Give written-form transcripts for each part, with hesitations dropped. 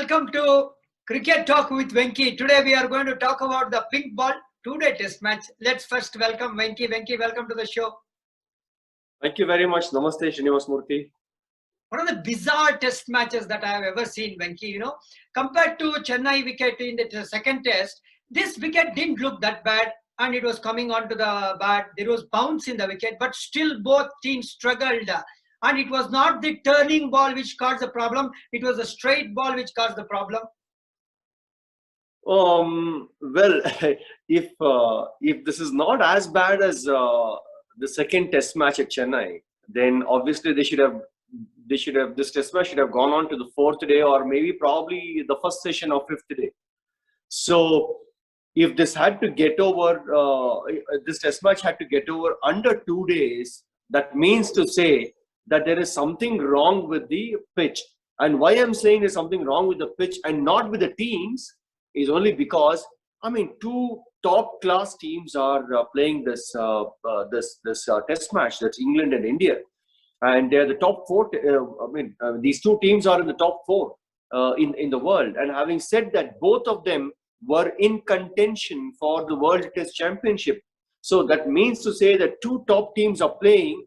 welcome to Cricket Talk with Venky. Today we are going to talk about the pink ball two-day test match. Let's first welcome Venky. Venky, welcome to the show. Thank you very much. Namaste, Srinivas Murthy. One of the bizarre test matches that I have ever seen, Venky, compared to Chennai wicket in the second test, this wicket didn't look that bad and it was coming onto the bat. There was bounce in the wicket, but still both teams struggled. And it was not the turning ball which caused the problem. It was a straight ball which caused the problem. Well, if this is not as bad as the second test match at Chennai, then obviously this test match should have gone on to the fourth day or maybe probably the first session of fifth day. So if this had to get over, this test match had to get over under 2 days, that means to say that there is something wrong with the pitch. And why I'm saying there's something wrong with the pitch and not with the teams is only because, two top class teams are playing this test match. That's England and India. And they're the top four. These two teams are in the top four in the world. And having said that, both of them were in contention for the World Test Championship. So that means to say that two top teams are playing.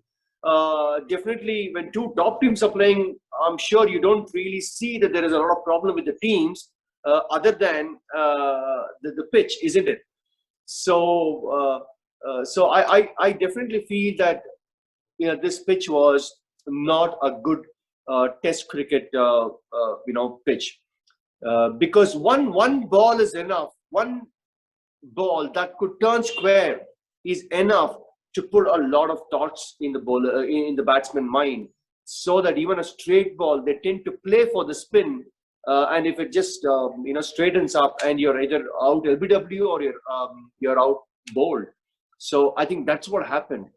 Definitely, when two top teams are playing, I'm sure you don't really see that there is a lot of problem with the teams other than the pitch, isn't it? So, I definitely feel that this pitch was not a good Test cricket pitch because one ball is enough. One ball that could turn square is enough to put a lot of thoughts in the bowler, in the batsman's mind, so that even a straight ball, they tend to play for the spin, and if it just straightens up, and you're either out LBW or you're out bowled. So I think that's what happened.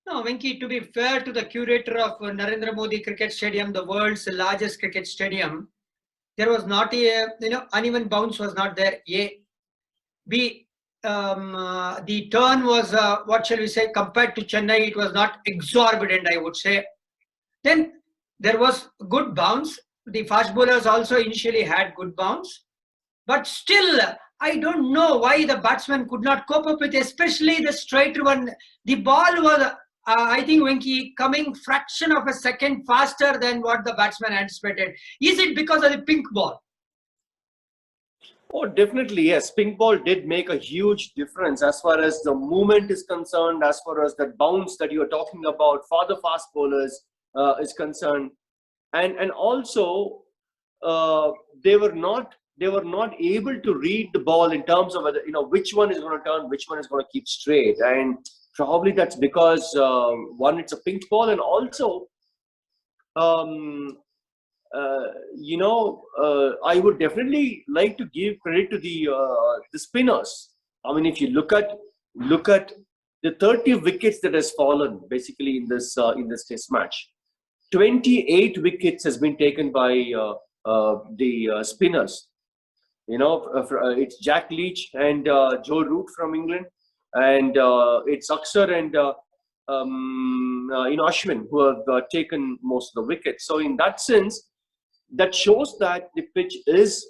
No, Venky, to be fair to the curator of Narendra Modi Cricket Stadium, the world's largest cricket stadium, there was not a uneven bounce was not there. A, B. The turn was, what shall we say, compared to Chennai, it was not exorbitant, I would say. Then there was good bounce. The fast bowlers also initially had good bounce. But still, I don't know why the batsman could not cope up with, especially the straight one. The ball was, I think, Venky, coming fraction of a second faster than what the batsman anticipated. Is it because of the pink ball? Oh, definitely, yes. Pink ball did make a huge difference as far as the movement is concerned, as far as that bounce that you are talking about for the fast bowlers is concerned. And also, they were not able to read the ball in terms of whether, which one is going to turn, which one is going to keep straight. And probably that's because, one, it's a pink ball, and also, I would definitely like to give credit to the spinners. If you look at the 30 wickets that has fallen basically in this test match, 28 wickets has been taken by the spinners. It's Jack Leach and Joe Root from England, and it's Axar and Ashwin who have taken most of the wickets. So in that sense, that shows that the pitch is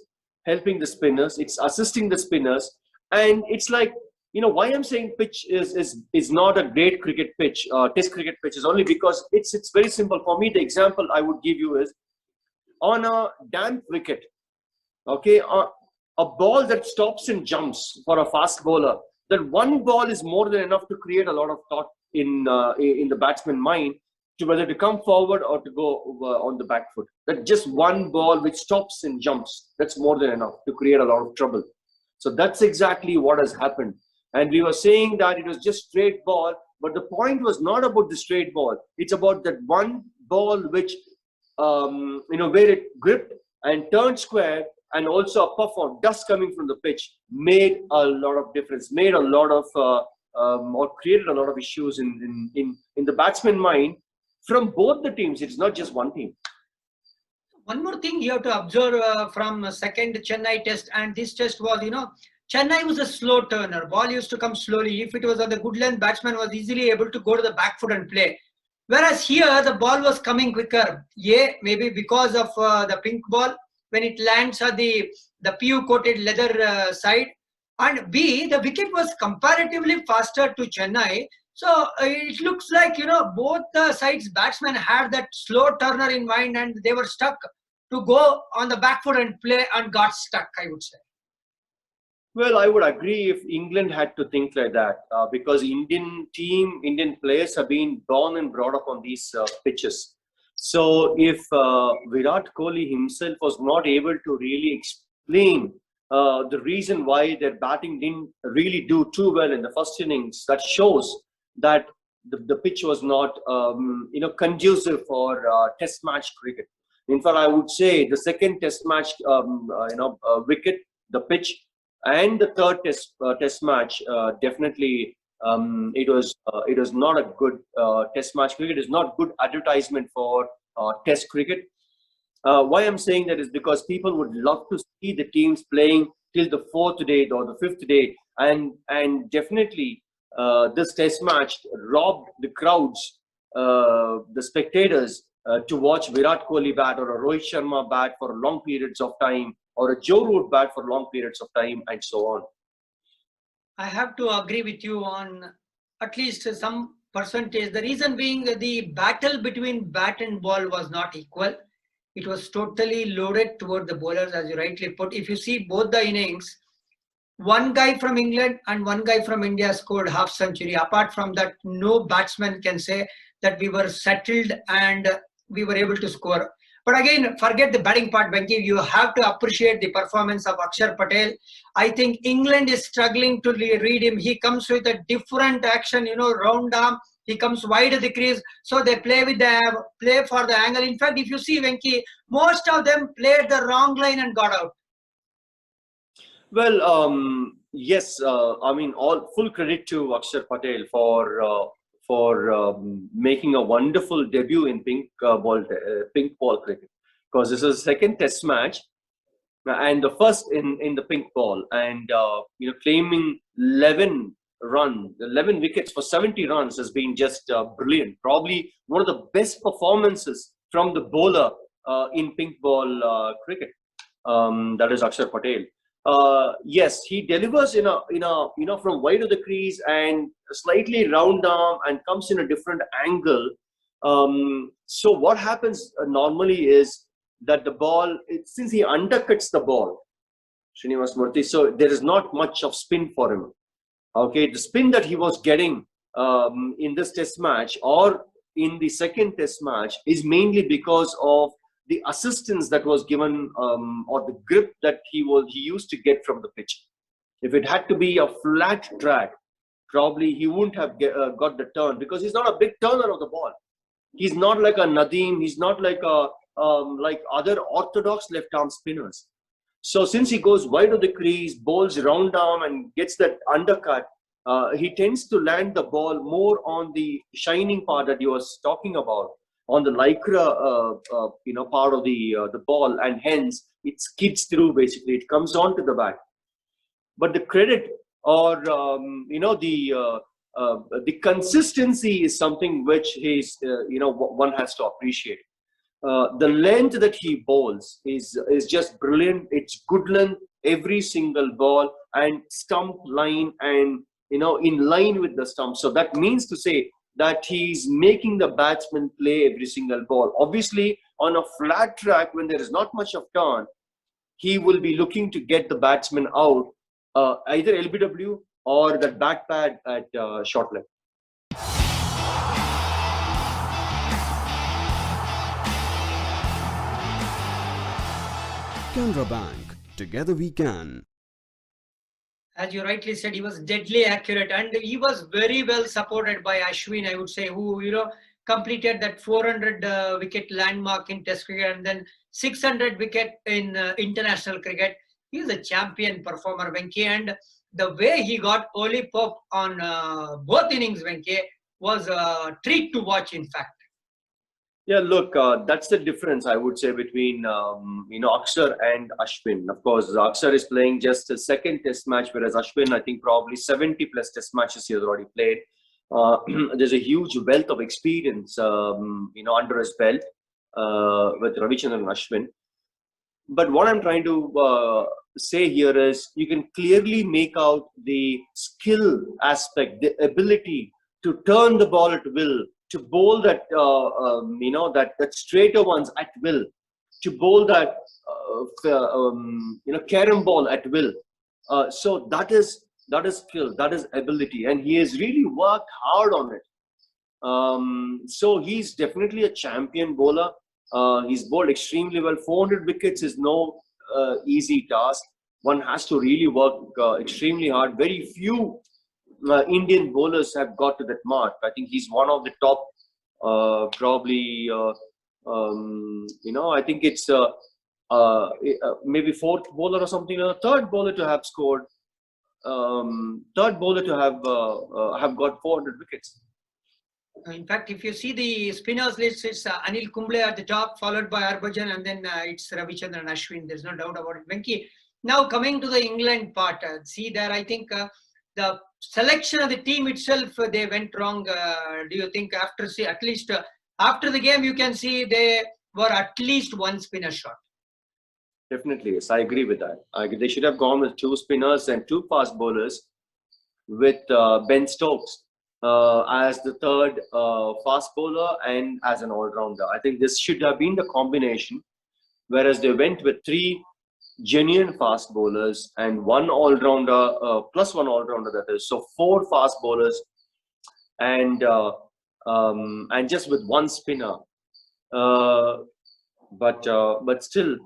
helping the spinners, it's assisting the spinners, and it's like, why I'm saying pitch is not a great cricket pitch, test cricket pitch, is only because it's very simple. For me, the example I would give you is on a damp wicket, okay, a ball that stops and jumps for a fast bowler, that one ball is more than enough to create a lot of thought in the batsman's mind to whether to come forward or to go on the back foot. That just one ball which stops and jumps, that's more than enough to create a lot of trouble. So that's exactly what has happened. And we were saying that it was just straight ball, but the point was not about the straight ball. It's about that one ball which, where it gripped and turned square, and also a puff of dust coming from the pitch made a lot of difference, made a lot of, or created a lot of issues in the batsman's mind. From both the teams, it's not just one team. One more thing you have to observe from second Chennai test and this test was, Chennai was a slow turner. Ball used to come slowly. If it was on the good length, batsman was easily able to go to the back foot and play. Whereas here, the ball was coming quicker. Yeah, maybe because of the pink ball, when it lands on the PU coated leather side. And B, the wicket was comparatively faster to Chennai. So it looks like, both the sides batsmen had that slow turner in mind and they were stuck to go on the back foot and play and got stuck, I would say. Well, I would agree if England had to think like that, because Indian players have been born and brought up on these pitches. So if Virat Kohli himself was not able to really explain the reason why their batting didn't really do too well in the first innings, that shows that the pitch was not conducive for Test match cricket. In fact, I would say the second Test match wicket, the pitch, and the third test match, definitely it was not a good test match cricket. It is not good advertisement for test cricket. Why I'm saying that is because people would love to see the teams playing till the fourth day or the fifth day, and definitely this test match robbed the crowds, the spectators, to watch Virat Kohli bat or a Rohit Sharma bat for long periods of time, or a Joe Root bat for long periods of time, and so on. I have to agree with you on at least some percentage. The reason being the battle between bat and ball was not equal. It was totally loaded toward the bowlers, as you rightly put. If you see both the innings, one guy from England and one guy from India scored half century. Apart from that, no batsman can say that we were settled and we were able to score. But again, forget the batting part, Venky. You have to appreciate the performance of Axar Patel. I think England is struggling to read him. He comes with a different action, round arm. He comes wide of the crease. So they play for the angle. In fact, if you see, Venky, most of them played the wrong line and got out. Well, yes. I mean, all full credit to Axar Patel for making a wonderful debut in pink ball cricket, because this is the second Test match and the first in the pink ball, and claiming 11 wickets for 70 runs has been just brilliant. Probably one of the best performances from the bowler in pink ball cricket. That is Axar Patel. Yes, he delivers from wide of the crease and slightly round arm and comes in a different angle. So what happens normally is that the ball, since he undercuts the ball, Srinivas Murthy, so there is not much of spin for him. Okay, the spin that he was getting in this Test match or in the second Test match is mainly because of the assistance that was given, or the grip that he used to get from the pitch. If it had to be a flat track, probably he wouldn't have got the turn, because he's not a big turner of the ball. He's not like a Nadeem. He's not like like other orthodox left arm spinners. So since he goes wide of the crease, bowls round arm and gets that undercut, he tends to land the ball more on the shining part that you was talking about, on the lycra part of the ball, and hence it skids through. Basically, it comes onto the bat. But the credit, or the consistency is something which he's one has to appreciate. The length that he bowls is just brilliant. It's good length, every single ball, and stump line, and in line with the stump. So that means to say that he's making the batsman play every single ball. Obviously, on a flat track, when there is not much of turn, he will be looking to get the batsman out, either LBW or that back pad at short leg. Canara Bank. Together we can. As you rightly said, he was deadly accurate, and he was very well supported by Ashwin, I would say, who completed that 400 wicket landmark in Test cricket and then 600 wicket in international cricket. He is a champion performer, Venky, and the way he got Oli Pope on both innings, Venky, was a treat to watch. In fact. Yeah, look, that's the difference, I would say, between Axar and Ashwin. Of course, Axar is playing just a second Test match, whereas Ashwin, I think, probably 70 plus Test matches he has already played. There's a huge wealth of experience, under his belt with Ravichandran and Ashwin. but what I'm trying to say here is you can clearly make out the skill aspect, the ability to turn the ball at will, to bowl that that straighter ones at will, to bowl that carom ball at will. So that is skill, that is ability, and he has really worked hard on it. So he's definitely a champion bowler. He's bowled extremely well. 400 wickets is no easy task. One has to really work extremely hard. Very few Indian bowlers have got to that mark. I think he's one of the top, probably, I think it's maybe fourth bowler or something, third bowler to have scored, third bowler to have got 400 wickets. In fact, if you see the spinners list, it's Anil Kumble at the top, followed by Harbhajan, and then it's Ravichandran Ashwin. There's no doubt about it. Venky, now coming to the England part, see there, I think the selection of the team itself, they went wrong. Do you think after after the game, you can see they were at least one spinner short? Definitely, yes, I agree with that. They should have gone with 2 spinners and 2 fast bowlers, with Ben Stokes as the third fast bowler and as an all-rounder. I think this should have been the combination, whereas they went with 3 genuine fast bowlers and 1 all-rounder, plus 1 all-rounder, that is. So 4 fast bowlers and just with 1 spinner. But still,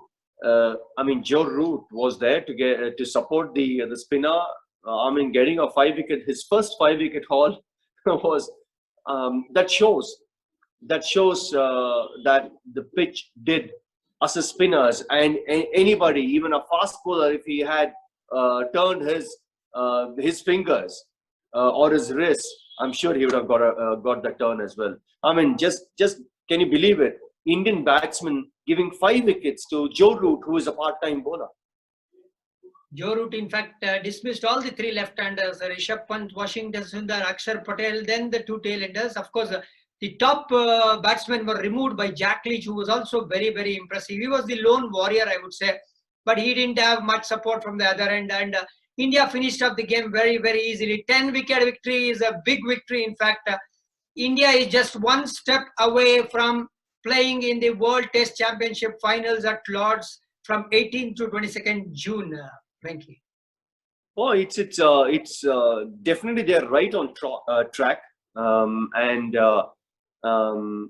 I mean, Joe Root was there to support the spinner. I mean, getting a 5-wicket, his first 5-wicket haul was that shows that the pitch did assist spinners, and anybody, even a fast bowler, if he had turned his fingers or his wrist, I'm sure he would have got that turn as well. I mean, just can you believe it? Indian batsman giving 5 wickets to Joe Root, who is a part-time bowler. Joe Root, in fact, dismissed all the 3 left-handers, Rishabh Pant, Washington Sundar, Axar Patel, then the 2 tail-enders. Of course, the top batsmen were removed by Jack Leach, who was also very, very impressive. He was the lone warrior, I would say, but he didn't have much support from the other end. And India finished up the game very, very easily. 10-wicket victory is a big victory. In fact, India is just 1 step away from playing in the World Test Championship finals at Lord's from 18th to 22nd June. Venky. Oh, it's definitely they're right on track, and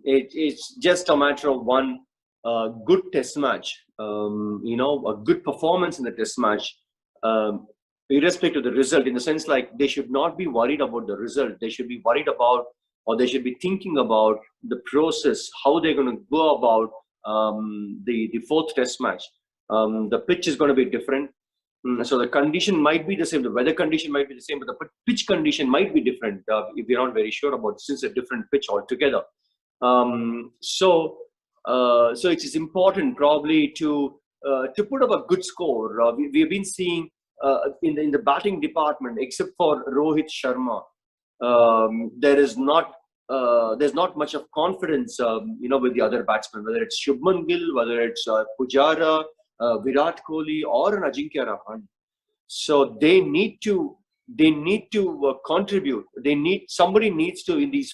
it's just a matter of 1 good test match. A good performance in the test match, irrespective of the result. In the sense, like, they should not be worried about the result. They should be worried about, or they should be thinking about the process, how they're going to go about the 4th test match. The pitch is going to be different. So the condition might be the same, the weather condition might be the same, but the pitch condition might be different if we're not very sure about it, since it's a different pitch altogether. So it is important probably to put up a good score. We've been seeing in the batting department, except for Rohit Sharma, there's not much of confidence, with the other batsmen, whether it's Shubman Gill, whether it's Pujara, Virat Kohli, or an Ajinkya Rahane. So they need to contribute. Somebody needs to, in these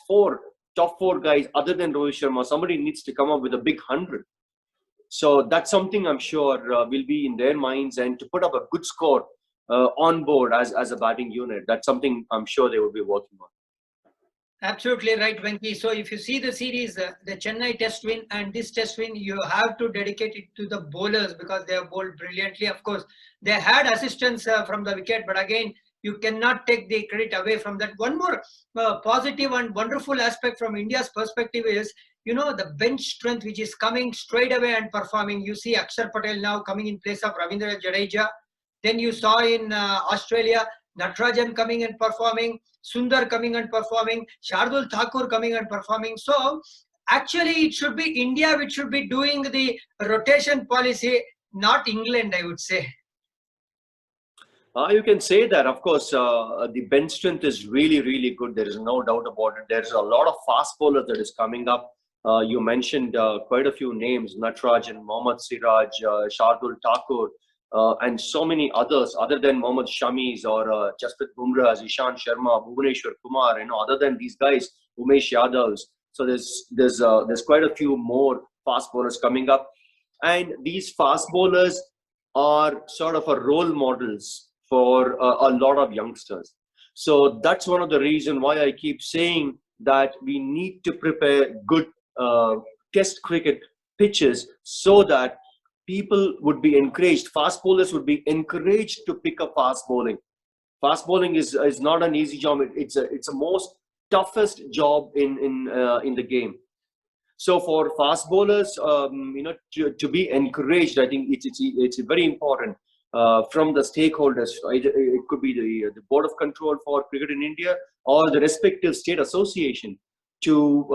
top 4 guys, other than Rohit Sharma, somebody needs to come up with a big 100. So that's something I'm sure will be in their minds, and to put up a good score on board as a batting unit, that's something I'm sure they will be working on. Absolutely right, Venky. So if you see the series, the Chennai test win and this test win, you have to dedicate it to the bowlers, because they have bowled brilliantly. Of course, they had assistance from the wicket, but again, you cannot take the credit away from that. One more positive and wonderful aspect from India's perspective is, the bench strength, which is coming straight away and performing. You see Axar Patel now coming in place of Ravindra Jadeja. Then you saw in Australia, Natarajan coming and performing, Sundar coming and performing, Shardul Thakur coming and performing. So actually it should be India which should be doing the rotation policy, not England, I would say. You can say that. Of course, the bench strength is really, really good. There is no doubt about it. There's a lot of fast bowlers that is coming up. You mentioned quite a few names: Natrajan, Mohammad Siraj, Shardul Thakur, and so many others other than Mohammad Shamis or Jasprit Bumrah, Ishan Sharma, Bhuvaneshwar Kumar. Other than these guys, Umesh Yadav. So there's quite a few more fast bowlers coming up, and these fast bowlers are sort of a role models for a lot of youngsters. So that's one of the reasons why I keep saying that we need to prepare good test cricket pitches so that people would be encouraged, fast bowlers would be encouraged to pick up fast bowling. Fast bowling is not an easy job. It's a most toughest job in the game. So for fast bowlers, to be encouraged, I think it's very important from the stakeholders. It could be the board of control for cricket in India or the respective state association to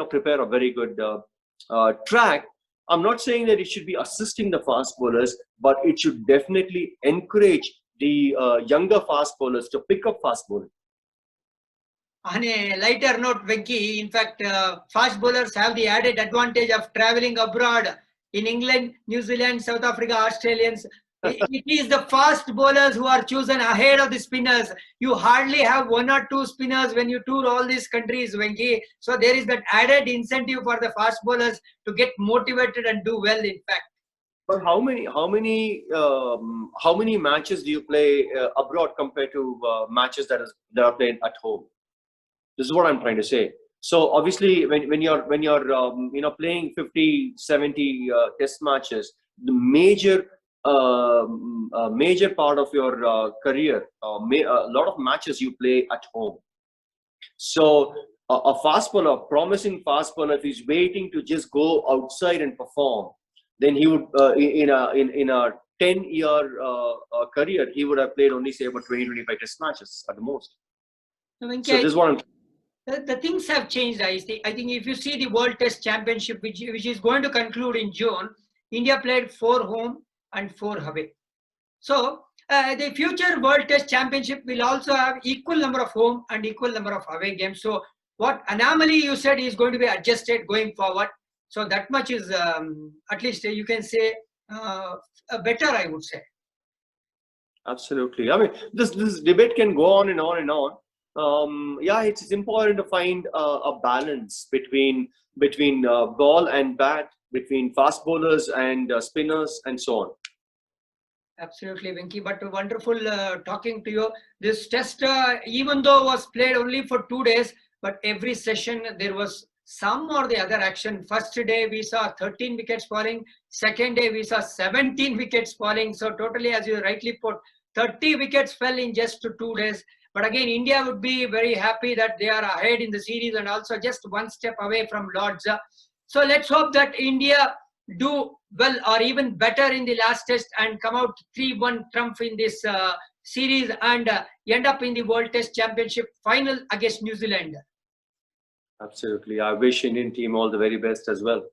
prepare a very good track. I'm not saying that it should be assisting the fast bowlers, but it should definitely encourage the younger fast bowlers to pick up fast bowling. On a lighter note, Venky, in fact, fast bowlers have the added advantage of traveling abroad in England, New Zealand, South Africa, Australians. It is the fast bowlers who are chosen ahead of the spinners. You hardly have one or two spinners when you tour all these countries, Venky. So there is that added incentive for the fast bowlers to get motivated and do well, in fact. But how many matches do you play abroad compared to matches that are played at home? This is what I'm trying to say. So obviously, when you're playing 50, 70 test matches, the major part of your career, a lot of matches you play at home. So a fast bowler, promising fast bowler, if he's waiting to just go outside and perform, then he would in a 10-year career, he would have played only say about 20-25 test matches at the most. So this is what I'm. The things have changed. I think if you see the World Test Championship, which is going to conclude in June, India played 4 home and 4 away. So the future World Test Championship will also have equal number of home and equal number of away games. So what anomaly you said is going to be adjusted going forward. So that much is at least you can say better, I would say. Absolutely. I mean, this debate can go on and on and on. It's important to find a balance between ball and bat, between fast bowlers and spinners, and so on. Absolutely, Venky. But wonderful talking to you. This test, even though was played only for 2 days, but every session there was some or the other action. First day we saw 13 wickets falling. Second day we saw 17 wickets falling. So totally, as you rightly put, 30 wickets fell in just 2 days. But again, India would be very happy that they are ahead in the series and also just one step away from Lord's. So let's hope that India do well or even better in the last test and come out 3-1 trump in this series and end up in the World Test Championship final against New Zealand. Absolutely. I wish Indian team all the very best as well.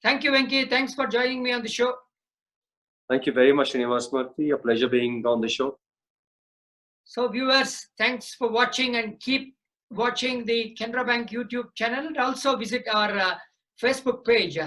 Thank you, Venky. Thanks for joining me on the show. Thank you very much, Srinivas Murthy. A pleasure being on the show. So viewers, thanks for watching and keep watching the Canara Bank YouTube channel and also visit our Facebook page.